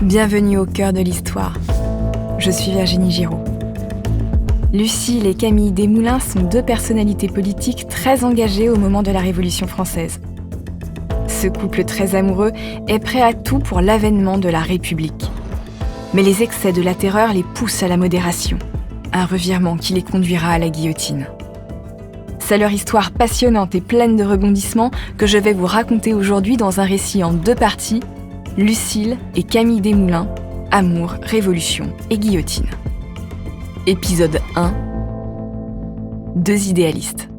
Bienvenue au cœur de l'histoire. Je suis Virginie Giraud. Lucile et Camille Desmoulins sont deux personnalités politiques très engagées au moment de la Révolution française. Ce couple très amoureux est prêt à tout pour l'avènement de la République. Mais les excès de la terreur les poussent à la modération, un revirement qui les conduira à la guillotine. C'est leur histoire passionnante et pleine de rebondissements que je vais vous raconter aujourd'hui dans un récit en deux parties, Lucile et Camille Desmoulins, amour, révolution et guillotine. Épisode 1. Deux idéalistes.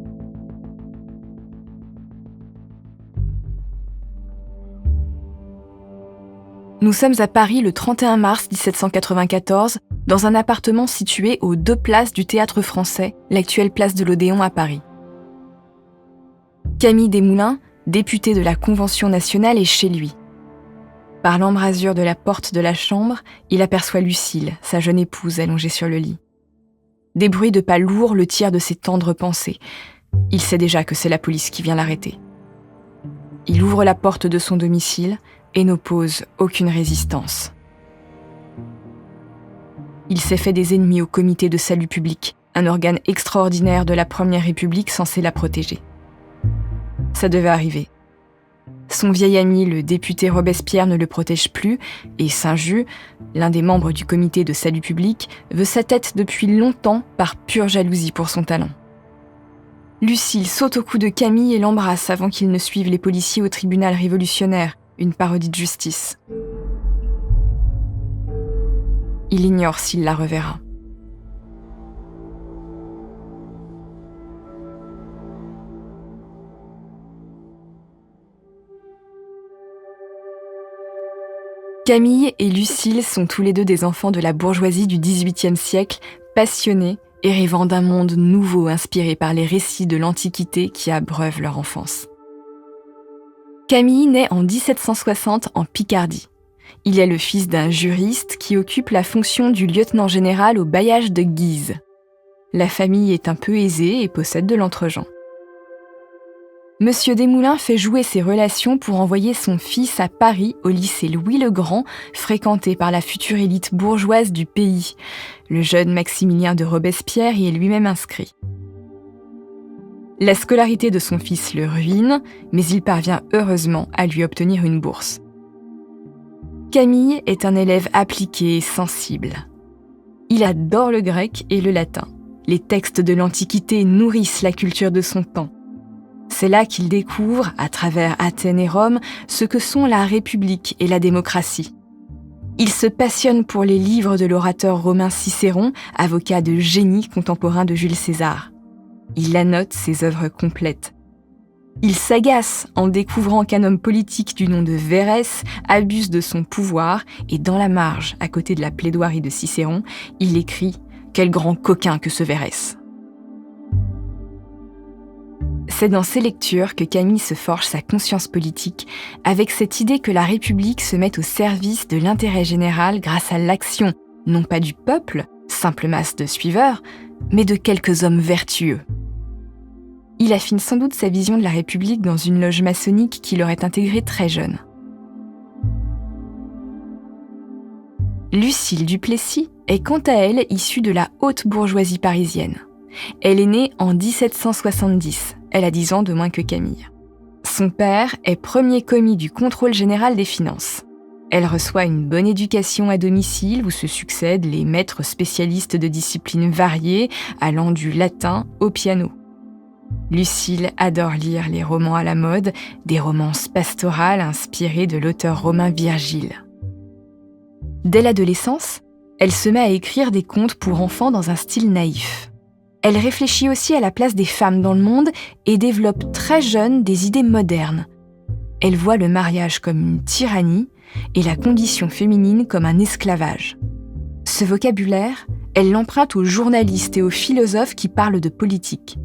Nous sommes à Paris le 31 mars 1794, dans un appartement situé aux 2 places du Théâtre Français, l'actuelle place de l'Odéon à Paris. Camille Desmoulins, député de la Convention nationale, est chez lui. Par l'embrasure de la porte de la chambre, il aperçoit Lucile, sa jeune épouse allongée sur le lit. Des bruits de pas lourds le tirent de ses tendres pensées. Il sait déjà que c'est la police qui vient l'arrêter. Il ouvre la porte de son domicile et n'oppose aucune résistance. Il s'est fait des ennemis au Comité de salut public, un organe extraordinaire de la Première République censé la protéger. Ça devait arriver. Son vieil ami, le député Robespierre, ne le protège plus, et Saint-Just, l'un des membres du Comité de salut public, veut sa tête depuis longtemps par pure jalousie pour son talent. Lucile saute au cou de Camille et l'embrasse avant qu'il ne suive les policiers au tribunal révolutionnaire, une parodie de justice. Il ignore s'il la reverra. Camille et Lucile sont tous les deux des enfants de la bourgeoisie du XVIIIe siècle, passionnés et rêvant d'un monde nouveau inspiré par les récits de l'Antiquité qui abreuvent leur enfance. Camille naît en 1760 en Picardie. Il est le fils d'un juriste qui occupe la fonction du lieutenant-général au bailliage de Guise. La famille est un peu aisée et possède de l'entregent. Monsieur Desmoulins fait jouer ses relations pour envoyer son fils à Paris au lycée Louis-le-Grand, fréquenté par la future élite bourgeoise du pays. Le jeune Maximilien de Robespierre y est lui-même inscrit. La scolarité de son fils le ruine, mais il parvient heureusement à lui obtenir une bourse. Camille est un élève appliqué et sensible. Il adore le grec et le latin. Les textes de l'Antiquité nourrissent la culture de son temps. C'est là qu'il découvre, à travers Athènes et Rome, ce que sont la République et la démocratie. Il se passionne pour les livres de l'orateur romain Cicéron, avocat de génie contemporain de Jules César. Il annote ses œuvres complètes. Il s'agace en découvrant qu'un homme politique du nom de Verrès abuse de son pouvoir et dans la marge, à côté de la plaidoirie de Cicéron, il écrit « Quel grand coquin que ce Verrès !» C'est dans ces lectures que Camille se forge sa conscience politique, avec cette idée que la République se met au service de l'intérêt général grâce à l'action, non pas du peuple, simple masse de suiveurs, mais de quelques hommes vertueux. Il affine sans doute sa vision de la République dans une loge maçonnique qu'il aurait intégrée très jeune. Lucile Duplessis est quant à elle issue de la haute bourgeoisie parisienne. Elle est née en 1770, elle a 10 ans de moins que Camille. Son père est premier commis du contrôle général des finances. Elle reçoit une bonne éducation à domicile où se succèdent les maîtres spécialistes de disciplines variées, allant du latin au piano. Lucile adore lire les romans à la mode, des romances pastorales inspirées de l'auteur romain Virgile. Dès l'adolescence, elle se met à écrire des contes pour enfants dans un style naïf. Elle réfléchit aussi à la place des femmes dans le monde et développe très jeune des idées modernes. Elle voit le mariage comme une tyrannie et la condition féminine comme un esclavage. Ce vocabulaire, elle l'emprunte aux journalistes et aux philosophes qui parlent de politique.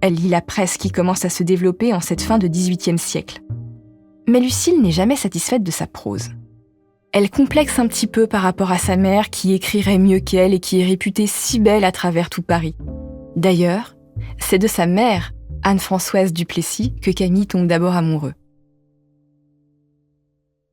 Elle lit la presse qui commence à se développer en cette fin de XVIIIe siècle. Mais Lucile n'est jamais satisfaite de sa prose. Elle complexe un petit peu par rapport à sa mère qui écrirait mieux qu'elle et qui est réputée si belle à travers tout Paris. D'ailleurs, c'est de sa mère, Anne-Françoise Duplessis, que Camille tombe d'abord amoureux.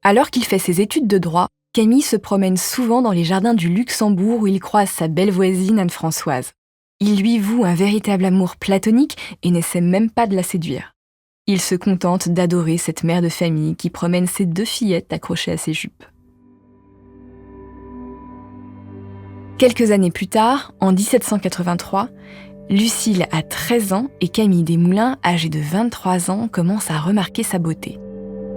Alors qu'il fait ses études de droit, Camille se promène souvent dans les jardins du Luxembourg où il croise sa belle voisine Anne-Françoise. Il lui voue un véritable amour platonique et n'essaie même pas de la séduire. Il se contente d'adorer cette mère de famille qui promène ses 2 fillettes accrochées à ses jupes. Quelques années plus tard, en 1783, Lucile a 13 ans et Camille Desmoulins, âgée de 23 ans, commence à remarquer sa beauté.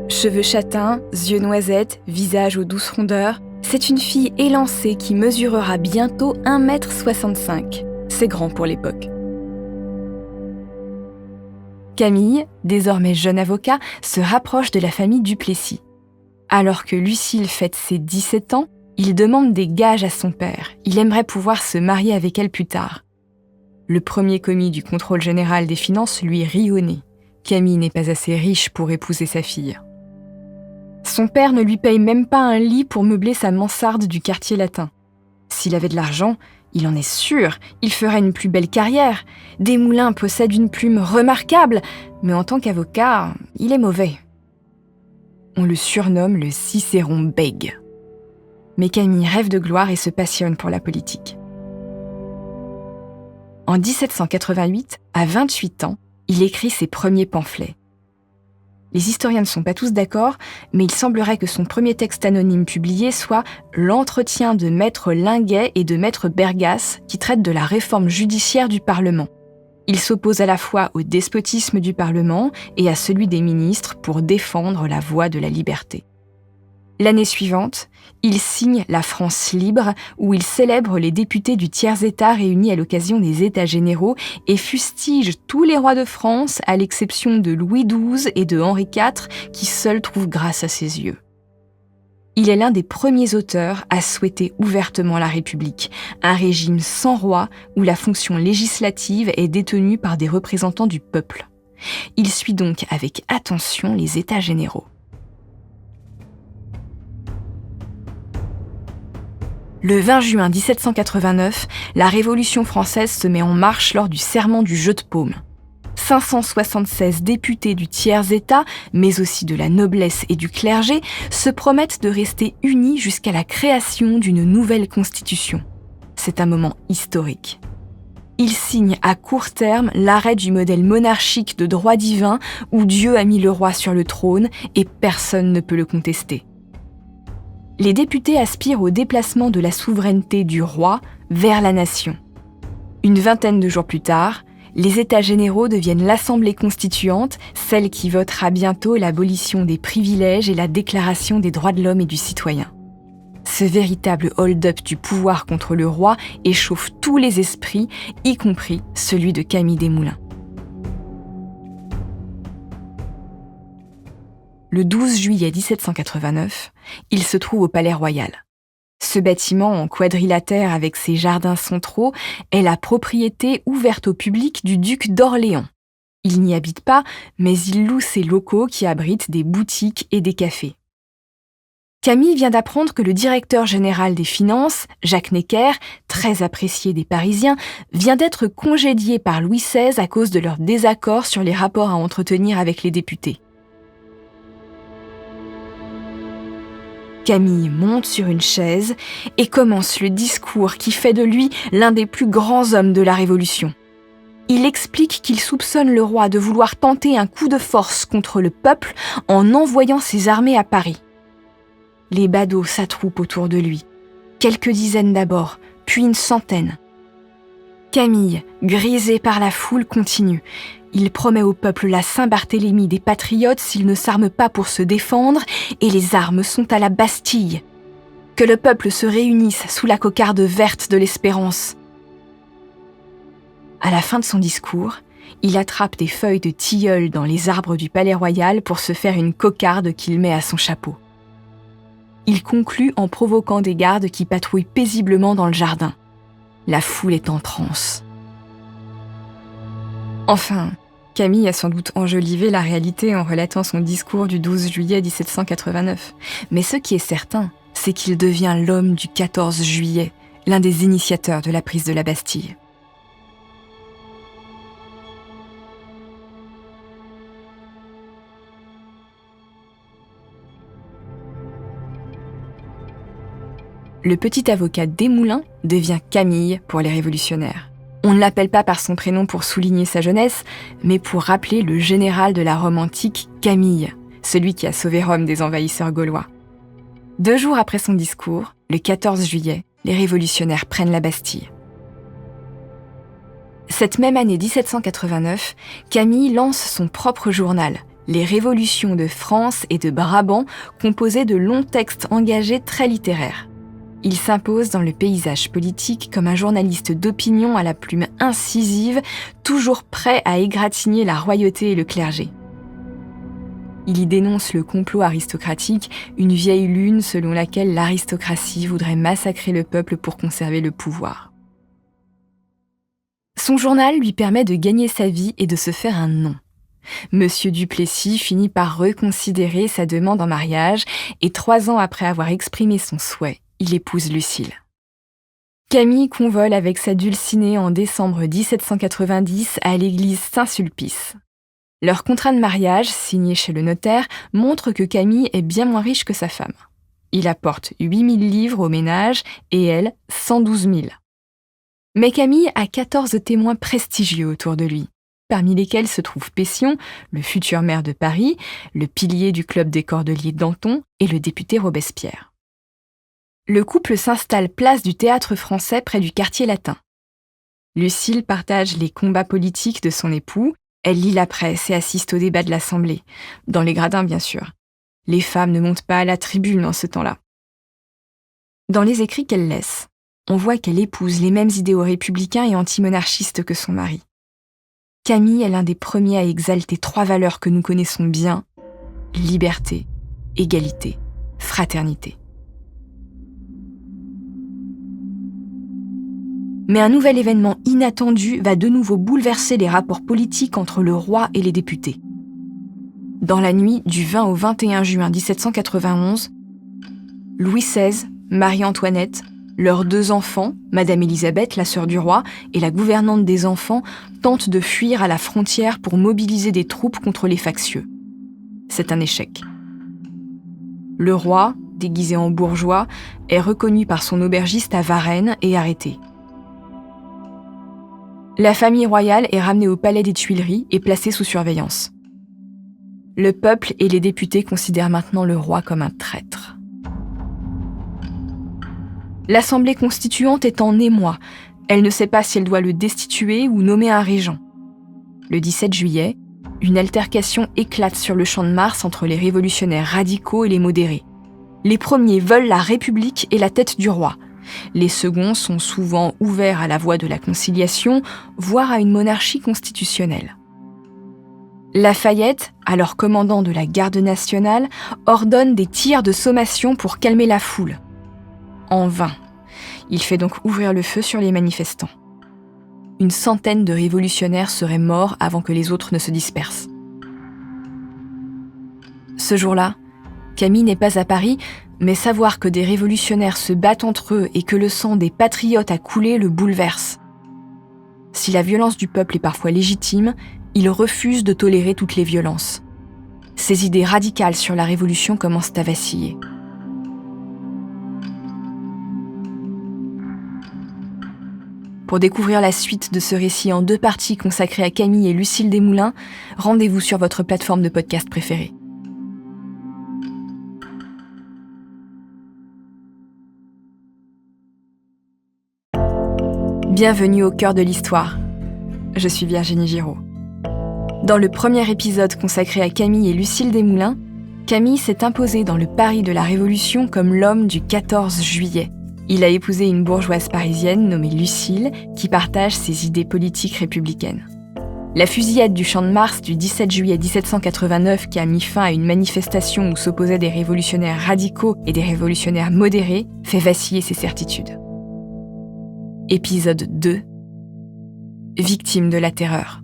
Cheveux châtains, yeux noisettes, visage aux douces rondeurs, c'est une fille élancée qui mesurera bientôt 1,65 m. C'est grand pour l'époque. Camille, désormais jeune avocat, se rapproche de la famille Duplessis. Alors que Lucile fête ses 17 ans, il demande des gages à son père. Il aimerait pouvoir se marier avec elle plus tard. Le premier commis du contrôle général des finances lui rit au nez. Camille n'est pas assez riche pour épouser sa fille. Son père ne lui paye même pas un lit pour meubler sa mansarde du quartier latin. S'il avait de l'argent, il en est sûr, il ferait une plus belle carrière. Desmoulins possède une plume remarquable, mais en tant qu'avocat, il est mauvais. On le surnomme le Cicéron bègue. Mais Camille rêve de gloire et se passionne pour la politique. En 1788, à 28 ans, il écrit ses premiers pamphlets. Les historiens ne sont pas tous d'accord, mais il semblerait que son premier texte anonyme publié soit « L'entretien de Maître Linguet et de Maître Bergasse » qui traite de la réforme judiciaire du Parlement. Il s'oppose à la fois au despotisme du Parlement et à celui des ministres pour défendre la voie de la liberté. L'année suivante, il signe La France libre, où il célèbre les députés du tiers-État réunis à l'occasion des États généraux et fustige tous les rois de France, à l'exception de Louis XII et de Henri IV, qui seuls trouvent grâce à ses yeux. Il est l'un des premiers auteurs à souhaiter ouvertement la République, un régime sans roi où la fonction législative est détenue par des représentants du peuple. Il suit donc avec attention les États généraux. Le 20 juin 1789, la Révolution française se met en marche lors du serment du Jeu de Paume. 576 députés du tiers-État, mais aussi de la noblesse et du clergé, se promettent de rester unis jusqu'à la création d'une nouvelle constitution. C'est un moment historique. Ils signent à court terme l'arrêt du modèle monarchique de droit divin où Dieu a mis le roi sur le trône et personne ne peut le contester. Les députés aspirent au déplacement de la souveraineté du roi vers la nation. Une vingtaine de jours plus tard, les États généraux deviennent l'Assemblée constituante, celle qui votera bientôt l'abolition des privilèges et la Déclaration des droits de l'homme et du citoyen. Ce véritable hold-up du pouvoir contre le roi échauffe tous les esprits, y compris celui de Camille Desmoulins. Le 12 juillet 1789, il se trouve au Palais Royal. Ce bâtiment en quadrilatère avec ses jardins centraux est la propriété ouverte au public du duc d'Orléans. Il n'y habite pas, mais il loue ses locaux qui abritent des boutiques et des cafés. Camille vient d'apprendre que le directeur général des finances, Jacques Necker, très apprécié des Parisiens, vient d'être congédié par Louis XVI à cause de leur désaccord sur les rapports à entretenir avec les députés. Camille monte sur une chaise et commence le discours qui fait de lui l'un des plus grands hommes de la Révolution. Il explique qu'il soupçonne le roi de vouloir tenter un coup de force contre le peuple en envoyant ses armées à Paris. Les badauds s'attroupent autour de lui. Quelques dizaines d'abord, puis une centaine. Camille, grisé par la foule, continue. Il promet au peuple la Saint-Barthélemy des patriotes s'il ne s'arme pas pour se défendre, et les armes sont à la Bastille. Que le peuple se réunisse sous la cocarde verte de l'espérance. À la fin de son discours, il attrape des feuilles de tilleul dans les arbres du Palais Royal pour se faire une cocarde qu'il met à son chapeau. Il conclut en provoquant des gardes qui patrouillent paisiblement dans le jardin. La foule est en transe. Enfin, Camille a sans doute enjolivé la réalité en relatant son discours du 12 juillet 1789. Mais ce qui est certain, c'est qu'il devient l'homme du 14 juillet, l'un des initiateurs de la prise de la Bastille. Le petit avocat Desmoulins devient Camille pour les révolutionnaires. On ne l'appelle pas par son prénom pour souligner sa jeunesse, mais pour rappeler le général de la Rome antique, Camille, celui qui a sauvé Rome des envahisseurs gaulois. 2 jours après son discours, le 14 juillet, les révolutionnaires prennent la Bastille. Cette même année 1789, Camille lance son propre journal, Les Révolutions de France et de Brabant, composé de longs textes engagés très littéraires. Il s'impose dans le paysage politique comme un journaliste d'opinion à la plume incisive, toujours prêt à égratigner la royauté et le clergé. Il y dénonce le complot aristocratique, une vieille lune selon laquelle l'aristocratie voudrait massacrer le peuple pour conserver le pouvoir. Son journal lui permet de gagner sa vie et de se faire un nom. Monsieur Duplessis finit par reconsidérer sa demande en mariage et 3 ans après avoir exprimé son souhait, il épouse Lucile. Camille convole avec sa dulcinée en décembre 1790 à l'église Saint-Sulpice. Leur contrat de mariage, signé chez le notaire, montre que Camille est bien moins riche que sa femme. Il apporte 8 000 livres au ménage et elle, 112 000. Mais Camille a 14 témoins prestigieux autour de lui, parmi lesquels se trouve Pétion, le futur maire de Paris, le pilier du club des Cordeliers Danton et le député Robespierre. Le couple s'installe place du Théâtre Français près du quartier latin. Lucile partage les combats politiques de son époux, elle lit la presse et assiste au débat de l'Assemblée, dans les gradins bien sûr. Les femmes ne montent pas à la tribune en ce temps-là. Dans les écrits qu'elle laisse, on voit qu'elle épouse les mêmes idéaux républicains et antimonarchistes que son mari. Camille est l'un des premiers à exalter 3 valeurs que nous connaissons bien: liberté, égalité, fraternité. Mais un nouvel événement inattendu va de nouveau bouleverser les rapports politiques entre le roi et les députés. Dans la nuit du 20 au 21 juin 1791, Louis XVI, Marie-Antoinette, leurs 2 enfants, Madame Élisabeth, la sœur du roi, et la gouvernante des enfants, tentent de fuir à la frontière pour mobiliser des troupes contre les factieux. C'est un échec. Le roi, déguisé en bourgeois, est reconnu par son aubergiste à Varennes et arrêté. La famille royale est ramenée au palais des Tuileries et placée sous surveillance. Le peuple et les députés considèrent maintenant le roi comme un traître. L'Assemblée constituante est en émoi. Elle ne sait pas si elle doit le destituer ou nommer un régent. Le 17 juillet, une altercation éclate sur le champ de Mars entre les révolutionnaires radicaux et les modérés. Les premiers veulent la République et la tête du roi. Les seconds sont souvent ouverts à la voie de la conciliation, voire à une monarchie constitutionnelle. Lafayette, alors commandant de la garde nationale, ordonne des tirs de sommation pour calmer la foule. En vain. Il fait donc ouvrir le feu sur les manifestants. Une centaine de révolutionnaires seraient morts avant que les autres ne se dispersent. Ce jour-là, Camille n'est pas à Paris, mais savoir que des révolutionnaires se battent entre eux et que le sang des patriotes a coulé le bouleverse. Si la violence du peuple est parfois légitime, il refuse de tolérer toutes les violences. Ses idées radicales sur la Révolution commencent à vaciller. Pour découvrir la suite de ce récit en 2 parties consacrées à Camille et Lucile Desmoulins, rendez-vous sur votre plateforme de podcast préférée. Bienvenue au cœur de l'histoire. Je suis Virginie Giraud. Dans le premier épisode consacré à Camille et Lucile Desmoulins, Camille s'est imposé dans le Paris de la Révolution comme l'homme du 14 juillet. Il a épousé une bourgeoise parisienne nommée Lucile qui partage ses idées politiques républicaines. La fusillade du Champ de Mars du 17 juillet 1789 qui a mis fin à une manifestation où s'opposaient des révolutionnaires radicaux et des révolutionnaires modérés fait vaciller ses certitudes. Épisode 2. Victime de la terreur.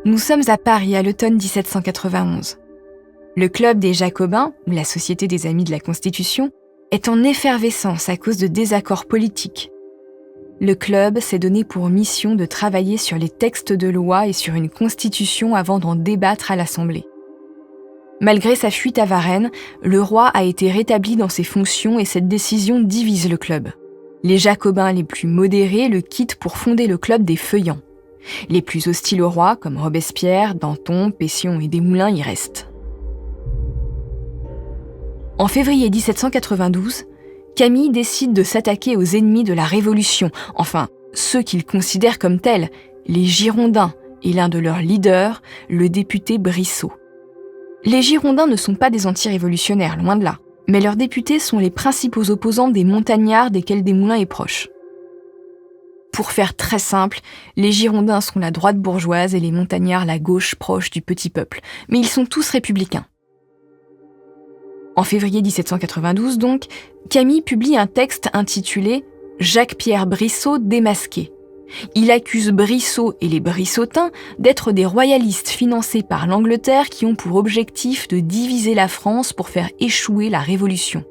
Nous sommes à Paris à l'automne 1791. Le club des Jacobins, ou la Société des Amis de la Constitution, est en effervescence à cause de désaccords politiques. Le club s'est donné pour mission de travailler sur les textes de loi et sur une constitution avant d'en débattre à l'Assemblée. Malgré sa fuite à Varennes, le roi a été rétabli dans ses fonctions et cette décision divise le club. Les jacobins les plus modérés le quittent pour fonder le club des Feuillants. Les plus hostiles au roi, comme Robespierre, Danton, Pétion et Desmoulins, y restent. En février 1792, Camille décide de s'attaquer aux ennemis de la Révolution, enfin, ceux qu'il considère comme tels, les Girondins, et l'un de leurs leaders, le député Brissot. Les Girondins ne sont pas des anti-révolutionnaires, loin de là, mais leurs députés sont les principaux opposants des montagnards desquels Desmoulins est proche. Pour faire très simple, les Girondins sont la droite bourgeoise et les montagnards la gauche proche du petit peuple, mais ils sont tous républicains. En février 1792 donc, Camille publie un texte intitulé « Jacques-Pierre Brissot démasqué ». Il accuse Brissot et les Brissotins d'être des royalistes financés par l'Angleterre qui ont pour objectif de diviser la France pour faire échouer la Révolution.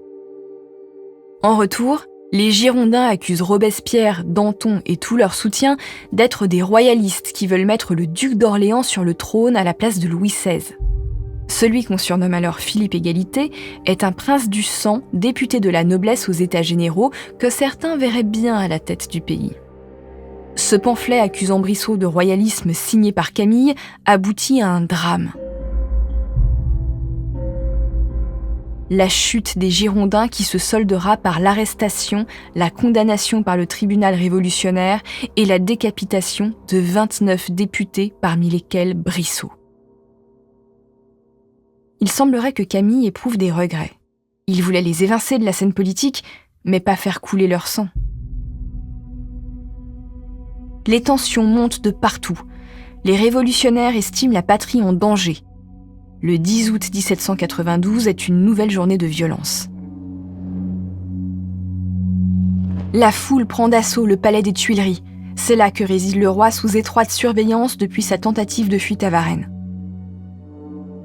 En retour, les Girondins accusent Robespierre, Danton et tout leur soutien d'être des royalistes qui veulent mettre le duc d'Orléans sur le trône à la place de Louis XVI. Celui qu'on surnomme alors Philippe Égalité est un prince du sang, député de la noblesse aux États généraux, que certains verraient bien à la tête du pays. Ce pamphlet accusant Brissot de royalisme signé par Camille aboutit à un drame. La chute des Girondins qui se soldera par l'arrestation, la condamnation par le tribunal révolutionnaire et la décapitation de 29 députés parmi lesquels Brissot. Il semblerait que Camille éprouve des regrets. Il voulait les évincer de la scène politique, mais pas faire couler leur sang. Les tensions montent de partout. Les révolutionnaires estiment la patrie en danger. Le 10 août 1792 est une nouvelle journée de violence. La foule prend d'assaut le palais des Tuileries. C'est là que réside le roi sous étroite surveillance depuis sa tentative de fuite à Varennes.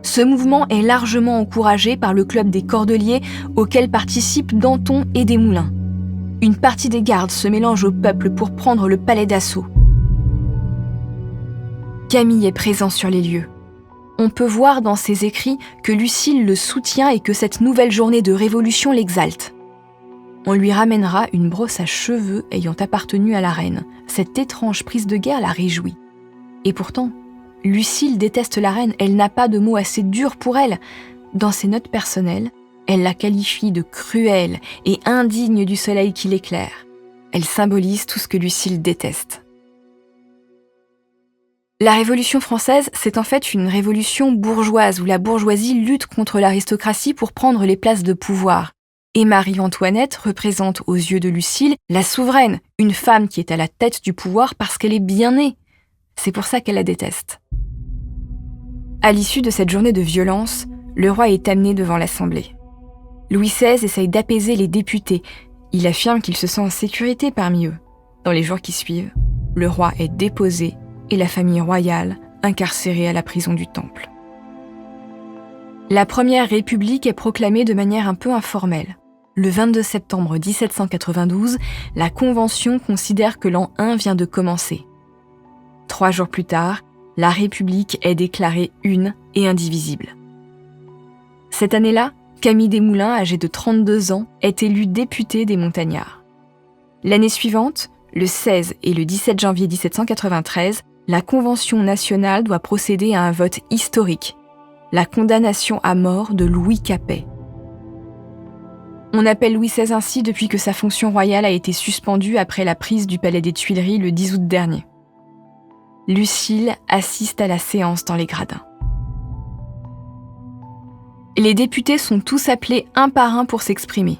Ce mouvement est largement encouragé par le club des Cordeliers auquel participent Danton et Desmoulins. Une partie des gardes se mélange au peuple pour prendre le palais d'assaut. Camille est présent sur les lieux. On peut voir dans ses écrits que Lucile le soutient et que cette nouvelle journée de révolution l'exalte. On lui ramènera une brosse à cheveux ayant appartenu à la reine. Cette étrange prise de guerre la réjouit. Et pourtant, Lucile déteste la reine, elle n'a pas de mots assez durs pour elle. Dans ses notes personnelles, elle la qualifie de cruelle et indigne du soleil qui l'éclaire. Elle symbolise tout ce que Lucile déteste. La Révolution française, c'est en fait une révolution bourgeoise où la bourgeoisie lutte contre l'aristocratie pour prendre les places de pouvoir. Et Marie-Antoinette représente aux yeux de Lucile la souveraine, une femme qui est à la tête du pouvoir parce qu'elle est bien née. C'est pour ça qu'elle la déteste. À l'issue de cette journée de violence, le roi est amené devant l'Assemblée. Louis XVI essaye d'apaiser les députés. Il affirme qu'il se sent en sécurité parmi eux. Dans les jours qui suivent, le roi est déposé et la famille royale incarcérée à la prison du Temple. La Première République est proclamée de manière un peu informelle. Le 22 septembre 1792, la Convention considère que l'an 1 vient de commencer. 3 jours plus tard, la République est déclarée une et indivisible. Cette année-là, Camille Desmoulins, âgé de 32 ans, est élu député des Montagnards. L'année suivante, le 16 et le 17 janvier 1793, la Convention nationale doit procéder à un vote historique, la condamnation à mort de Louis Capet. On appelle Louis XVI ainsi depuis que sa fonction royale a été suspendue après la prise du palais des Tuileries le 10 août dernier. Lucile assiste à la séance dans les gradins. Les députés sont tous appelés un par un pour s'exprimer.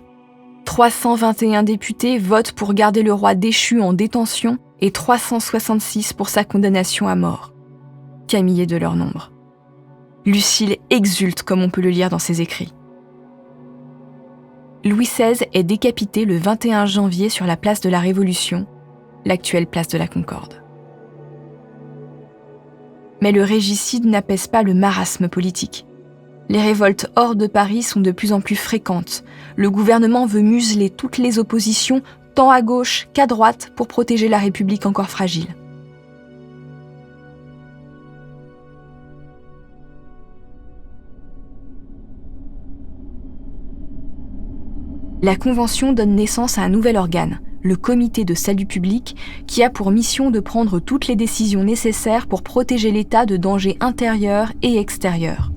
321 députés votent pour garder le roi déchu en détention et 366 pour sa condamnation à mort. Camille est de leur nombre. Lucile exulte comme on peut le lire dans ses écrits. Louis XVI est décapité le 21 janvier sur la place de la Révolution, l'actuelle place de la Concorde. Mais le régicide n'apaise pas le marasme politique. Les révoltes hors de Paris sont de plus en plus fréquentes. Le gouvernement veut museler toutes les oppositions tant à gauche qu'à droite, pour protéger la République encore fragile. La Convention donne naissance à un nouvel organe, le Comité de salut public, qui a pour mission de prendre toutes les décisions nécessaires pour protéger l'État de dangers intérieurs et extérieurs.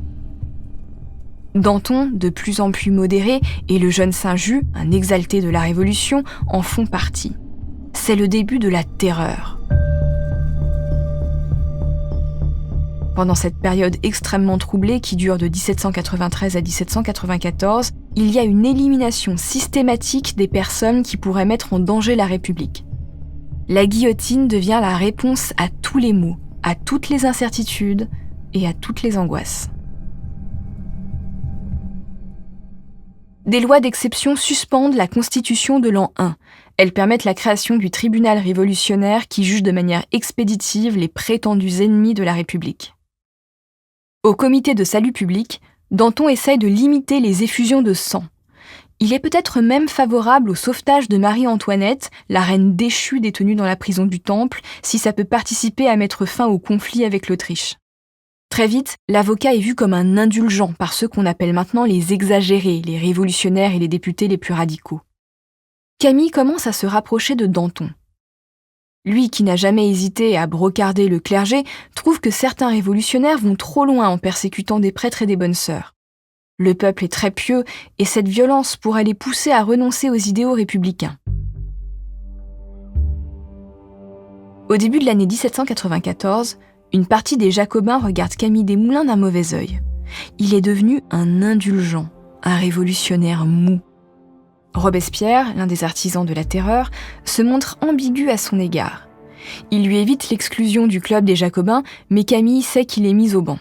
Danton, de plus en plus modéré, et le jeune Saint-Just, un exalté de la Révolution, en font partie. C'est le début de la terreur. Pendant cette période extrêmement troublée qui dure de 1793 à 1794, il y a une élimination systématique des personnes qui pourraient mettre en danger la République. La guillotine devient la réponse à tous les maux, à toutes les incertitudes et à toutes les angoisses. Des lois d'exception suspendent la Constitution de l'an 1. Elles permettent la création du tribunal révolutionnaire qui juge de manière expéditive les prétendus ennemis de la République. Au Comité de salut public, Danton essaye de limiter les effusions de sang. Il est peut-être même favorable au sauvetage de Marie-Antoinette, la reine déchue détenue dans la prison du Temple, si ça peut participer à mettre fin au conflit avec l'Autriche. Très vite, l'avocat est vu comme un indulgent par ceux qu'on appelle maintenant les exagérés, les révolutionnaires et les députés les plus radicaux. Camille commence à se rapprocher de Danton. Lui, qui n'a jamais hésité à brocarder le clergé, trouve que certains révolutionnaires vont trop loin en persécutant des prêtres et des bonnes sœurs. Le peuple est très pieux et cette violence pourrait les pousser à renoncer aux idéaux républicains. Au début de l'année 1794, une partie des Jacobins regarde Camille Desmoulins d'un mauvais œil. Il est devenu un indulgent, un révolutionnaire mou. Robespierre, l'un des artisans de la terreur, se montre ambigu à son égard. Il lui évite l'exclusion du club des Jacobins, mais Camille sait qu'il est mis au ban.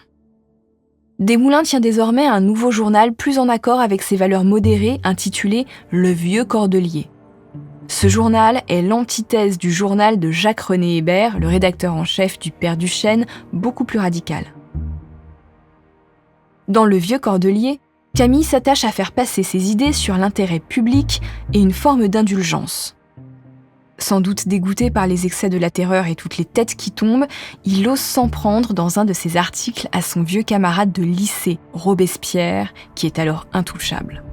Desmoulins tient désormais un nouveau journal plus en accord avec ses valeurs modérées, intitulé « Le Vieux Cordelier ». Ce journal est l'antithèse du journal de Jacques-René Hébert, le rédacteur en chef du Père Duchesne, beaucoup plus radical. Dans Le Vieux Cordelier, Camille s'attache à faire passer ses idées sur l'intérêt public et une forme d'indulgence. Sans doute dégoûté par les excès de la terreur et toutes les têtes qui tombent, il ose s'en prendre dans un de ses articles à son vieux camarade de lycée, Robespierre, qui est alors intouchable.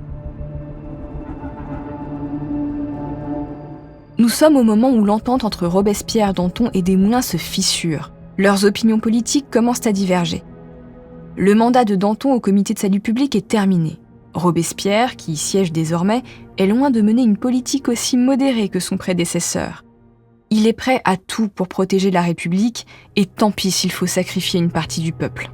Nous sommes au moment où l'entente entre Robespierre, Danton et Desmoulins se fissure. Leurs opinions politiques commencent à diverger. Le mandat de Danton au Comité de salut public est terminé. Robespierre, qui y siège désormais, est loin de mener une politique aussi modérée que son prédécesseur. Il est prêt à tout pour protéger la République, et tant pis s'il faut sacrifier une partie du peuple.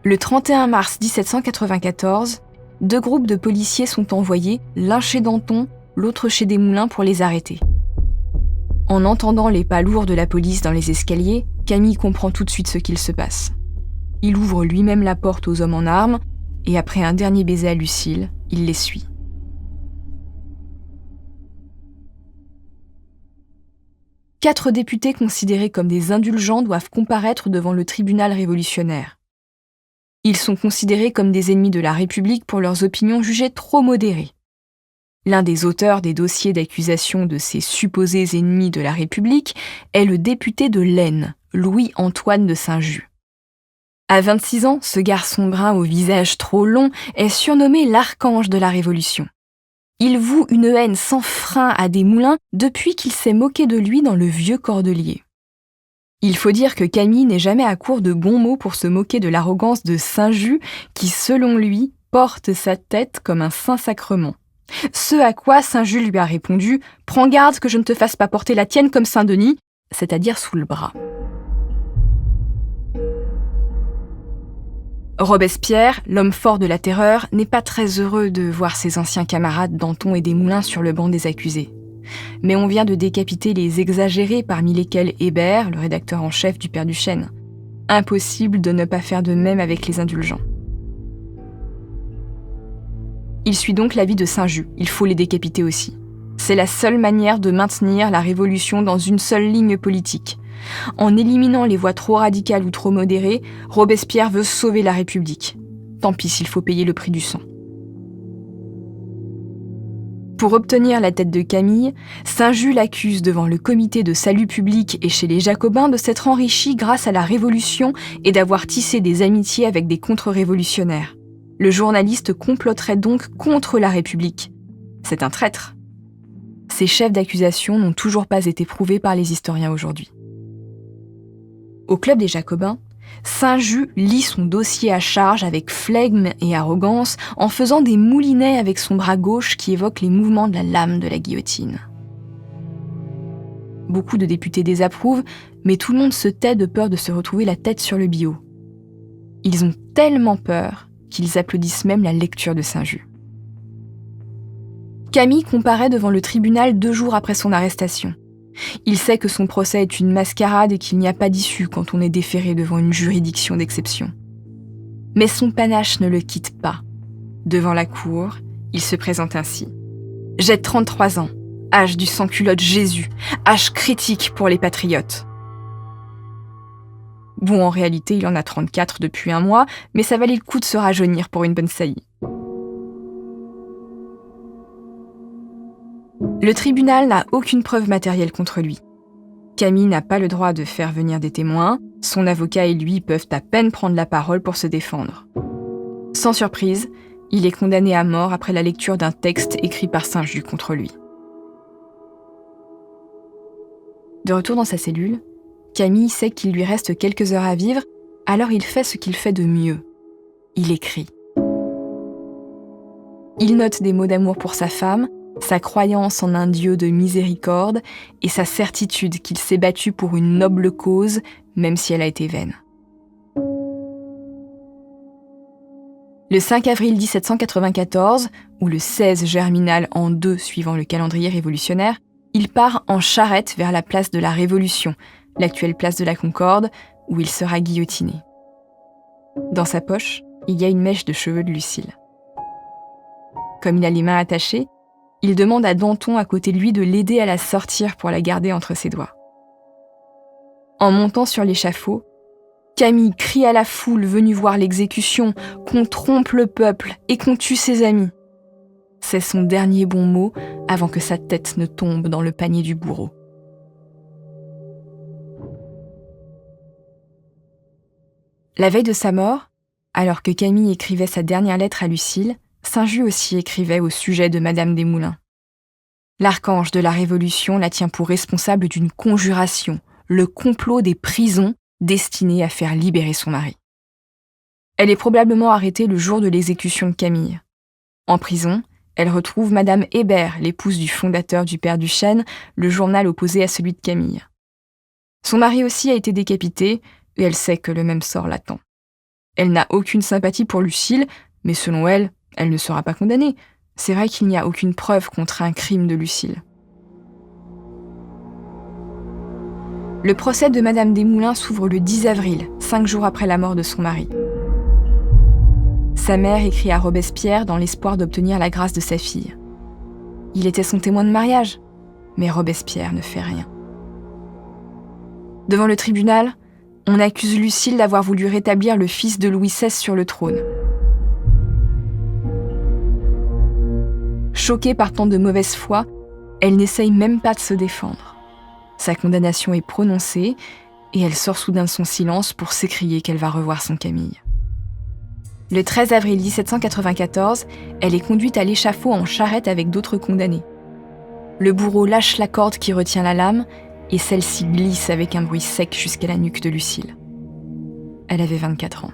Le 31 mars 1794, 2 groupes de policiers sont envoyés, l'un chez Danton, l'autre chez Desmoulins pour les arrêter. En entendant les pas lourds de la police dans les escaliers, Camille comprend tout de suite ce qu'il se passe. Il ouvre lui-même la porte aux hommes en armes, et après un dernier baiser à Lucile, il les suit. Quatre députés considérés comme des indulgents doivent comparaître devant le tribunal révolutionnaire. Ils sont considérés comme des ennemis de la République pour leurs opinions jugées trop modérées. L'un des auteurs des dossiers d'accusation de ces supposés ennemis de la République est le député de l'Aisne, Louis-Antoine de Saint-Just. À 26 ans, ce garçon brun au visage trop long est surnommé l'archange de la Révolution. Il voue une haine sans frein à Desmoulins depuis qu'il s'est moqué de lui dans Le Vieux Cordelier. Il faut dire que Camille n'est jamais à court de bons mots pour se moquer de l'arrogance de Saint-Just qui, selon lui, porte sa tête comme un saint-sacrement. Ce à quoi Saint-Just lui a répondu « Prends garde que je ne te fasse pas porter la tienne comme Saint-Denis », c'est-à-dire sous le bras. Robespierre, l'homme fort de la terreur, n'est pas très heureux de voir ses anciens camarades Danton et Desmoulins sur le banc des accusés. Mais on vient de décapiter les exagérés parmi lesquels Hébert, le rédacteur en chef du Père Duchesne. Impossible de ne pas faire de même avec les indulgents. Il suit donc l'avis de Saint-Just, il faut les décapiter aussi. C'est la seule manière de maintenir la Révolution dans une seule ligne politique. En éliminant les voix trop radicales ou trop modérées, Robespierre veut sauver la République. Tant pis s'il faut payer le prix du sang. Pour obtenir la tête de Camille, Saint-Just l'accuse devant le comité de salut public et chez les Jacobins de s'être enrichi grâce à la Révolution et d'avoir tissé des amitiés avec des contre-révolutionnaires. Le journaliste comploterait donc contre la République. C'est un traître. Ces chefs d'accusation n'ont toujours pas été prouvés par les historiens aujourd'hui. Au club des Jacobins, Saint-Just lit son dossier à charge avec flegme et arrogance en faisant des moulinets avec son bras gauche qui évoquent les mouvements de la lame de la guillotine. Beaucoup de députés désapprouvent, mais tout le monde se tait de peur de se retrouver la tête sur le billot. Ils ont tellement peur qu'ils applaudissent même la lecture de Saint-Just. Camille comparaît devant le tribunal 2 jours après son arrestation. Il sait que son procès est une mascarade et qu'il n'y a pas d'issue quand on est déféré devant une juridiction d'exception. Mais son panache ne le quitte pas. Devant la cour, il se présente ainsi. « J'ai 33 ans, âge du sans-culotte Jésus, âge critique pour les patriotes. » Bon, en réalité, il en a 34 depuis 1 mois, mais ça valait le coup de se rajeunir pour une bonne saillie. Le tribunal n'a aucune preuve matérielle contre lui. Camille n'a pas le droit de faire venir des témoins, son avocat et lui peuvent à peine prendre la parole pour se défendre. Sans surprise, il est condamné à mort après la lecture d'un texte écrit par Saint-Just contre lui. De retour dans sa cellule, Camille sait qu'il lui reste quelques heures à vivre, alors il fait ce qu'il fait de mieux. Il écrit. Il note des mots d'amour pour sa femme, sa croyance en un Dieu de miséricorde et sa certitude qu'il s'est battu pour une noble cause, même si elle a été vaine. Le 5 avril 1794, ou le 16 germinal en 2 suivant le calendrier révolutionnaire, il part en charrette vers la place de la Révolution, l'actuelle place de la Concorde, où il sera guillotiné. Dans sa poche, il y a une mèche de cheveux de Lucile. Comme il a les mains attachées, il demande à Danton à côté de lui de l'aider à la sortir pour la garder entre ses doigts. En montant sur l'échafaud, Camille crie à la foule venue voir l'exécution qu'on trompe le peuple et qu'on tue ses amis. C'est son dernier bon mot avant que sa tête ne tombe dans le panier du bourreau. La veille de sa mort, alors que Camille écrivait sa dernière lettre à Lucile, Saint-Just aussi écrivait au sujet de Madame Desmoulins. L'archange de la Révolution la tient pour responsable d'une conjuration, le complot des prisons destiné à faire libérer son mari. Elle est probablement arrêtée le jour de l'exécution de Camille. En prison, elle retrouve Madame Hébert, l'épouse du fondateur du Père Duchesne, le journal opposé à celui de Camille. Son mari aussi a été décapité et elle sait que le même sort l'attend. Elle n'a aucune sympathie pour Lucile, mais selon elle, elle ne sera pas condamnée. C'est vrai qu'il n'y a aucune preuve contre un crime de Lucile. Le procès de Madame Desmoulins s'ouvre le 10 avril, 5 jours après la mort de son mari. Sa mère écrit à Robespierre dans l'espoir d'obtenir la grâce de sa fille. Il était son témoin de mariage, mais Robespierre ne fait rien. Devant le tribunal, on accuse Lucile d'avoir voulu rétablir le fils de Louis XVI sur le trône. Choquée par tant de mauvaise foi, elle n'essaye même pas de se défendre. Sa condamnation est prononcée et elle sort soudain de son silence pour s'écrier qu'elle va revoir son Camille. Le 13 avril 1794, elle est conduite à l'échafaud en charrette avec d'autres condamnés. Le bourreau lâche la corde qui retient la lame et celle-ci glisse avec un bruit sec jusqu'à la nuque de Lucile. Elle avait 24 ans.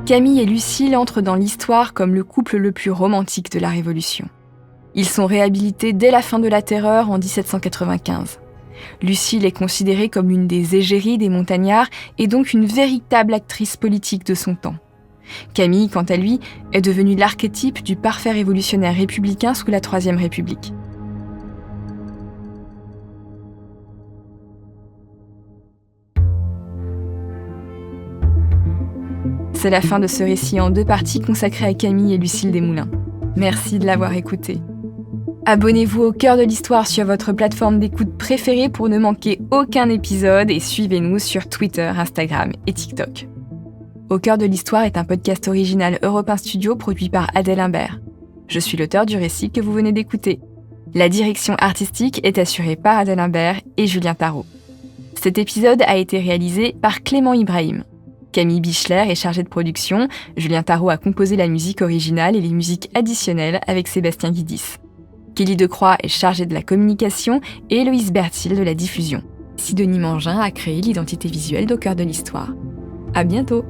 Camille et Lucile entrent dans l'histoire comme le couple le plus romantique de la Révolution. Ils sont réhabilités dès la fin de la Terreur en 1795. Lucile est considérée comme l'une des égéries des montagnards et donc une véritable actrice politique de son temps. Camille, quant à lui, est devenue l'archétype du parfait révolutionnaire républicain sous la Troisième République. C'est la fin de ce récit en 2 parties consacré à Camille et Lucile Desmoulins. Merci de l'avoir écouté. Abonnez-vous au Cœur de l'Histoire sur votre plateforme d'écoute préférée pour ne manquer aucun épisode et suivez-nous sur Twitter, Instagram et TikTok. Au Cœur de l'Histoire est un podcast original Europe 1 Studio produit par Adèle Imbert. Je suis l'auteur du récit que vous venez d'écouter. La direction artistique est assurée par Adèle Imbert et Julien Tarot. Cet épisode a été réalisé par Clément Ibrahim. Camille Bichler est chargée de production, Julien Tarot a composé la musique originale et les musiques additionnelles avec Sébastien Guidis. Kelly Decroix est chargée de la communication et Héloïse Bertil de la diffusion. Sidonie Mangin a créé l'identité visuelle d'Au Cœur de l'Histoire. À bientôt!